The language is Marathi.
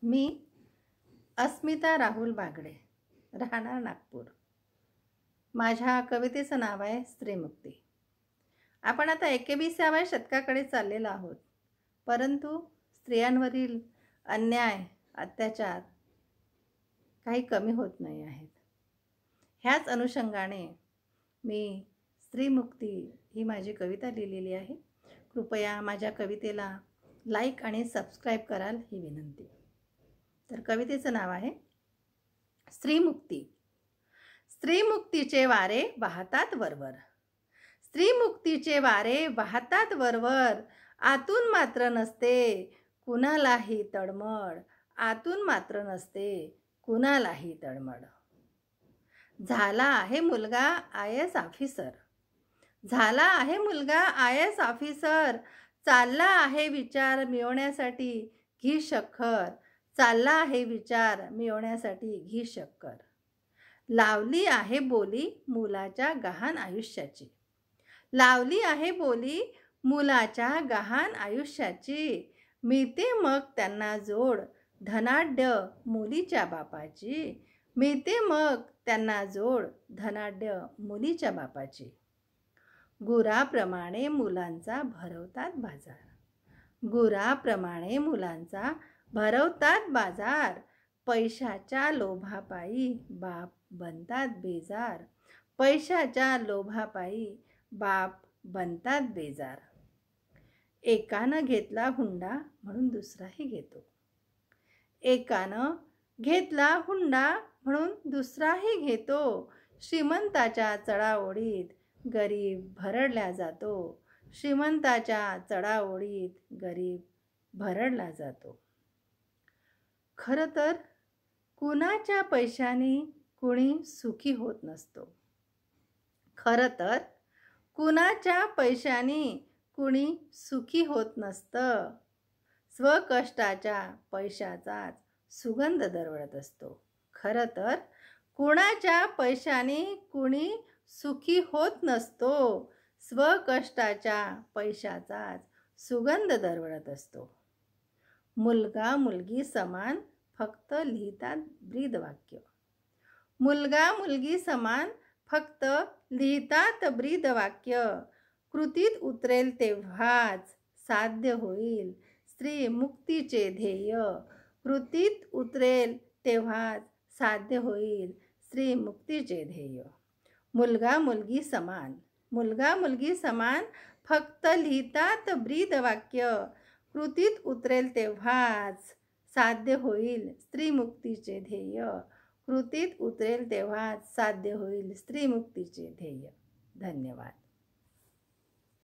मी अस्मिता राहुल बागडे, राहणार नागपूर। माझ्या कवितेचं नाव आहे स्त्रीमुक्ती। आपण आता 21व्या शतकाकडे चाललेलो आहोत, परंतु स्त्रियांवरील अन्याय, अत्याचार काही कमी होत नाही आहेत। ह्याच अनुषंगाने मी स्त्रीमुक्ती ही माझी कविता लिहिलेली आहे। कृपया माझ्या कवितेला लाईक आणि सबस्क्राईब कराल ही विनंती। तर कवितेचं नाव आहे स्त्रीमुक्ती। स्त्रीमुक्तीचे वारे वाहतात वरवर, स्त्रीमुक्तीचे वारे वाहतात वरवर। आतून मात्र नसते कुणालाही तडमड, आतून मात्र नसते कुणालाही तडमड। झाला आहे मुलगा IAS ऑफिसर, झाला आहे मुलगा IAS ऑफिसर। चालला आहे विचार मिळवण्यासाठी घी शक्कर, चालला आहे विचार मिळवण्यासाठी घी शक्कर। लावली आहे बोली मुलाच्या गहाण आयुष्याची, लावली आहे बोली मुलाच्या गहाण आयुष्याची। मिळते मग त्यांना जोड धनाढ्य मुलीच्या बापाची, मिळते मग त्यांना जोड धनाढ्य मुलीच्या बापाची। गुराप्रमाणे मुलांचा भरवतात बाजार, गुराप्रमाणे मुलांचा भरवतात बाजार। पैशाच्या लोभापायी बाप बनतात बेजार, पैशाच्या लोभापायी बाप बनतात बेजार। एकानं घेतला हुंडा म्हणून दुसराही घेतो, एकानं घेतला हुंडा म्हणून दुसराही घेतो। श्रीमंताच्या चढाओढीत गरीब भरडला जातो, श्रीमंताच्या चढाओढीत गरीब भरडला जातो। खरं तर कुणाच्या पैशाने कुणी सुखी होत नसतो, खरं तर कुणाच्या पैशाने कुणी सुखी होत नसतं। स्वकष्टाच्या पैशाचाच सुगंध दरवळत असतो। खरं तर कुणाच्या पैशाने कुणी सुखी होत नसतो, स्वकष्टाच्या पैशाचाच सुगंध दरवळत असतो। मुलगा मुलगी समान फक्त लिहितात ब्रीदवाक्य, मुलगा मुलगी समान फक्त लिहितात ब्रीदवाक्य। कृतीत उतरेल तेव्हाच साध्य होईल स्त्रीमुक्तीचे ध्येय, कृतीत उतरेल तेव्हाच साध्य होईल स्त्रीमुक्तीचे ध्येय। मुलगा मुलगी समान, मुलगा मुलगी समान फक्त लिहितात ब्रीदवाक्य। कृतीत उतरेल तेव्हाच साध्य होईल स्त्रीमुक्तीचे ध्येय, कृतीत उतरेल तेव्हाच साध्य होईल स्त्रीमुक्तीचे ध्येय। धन्यवाद।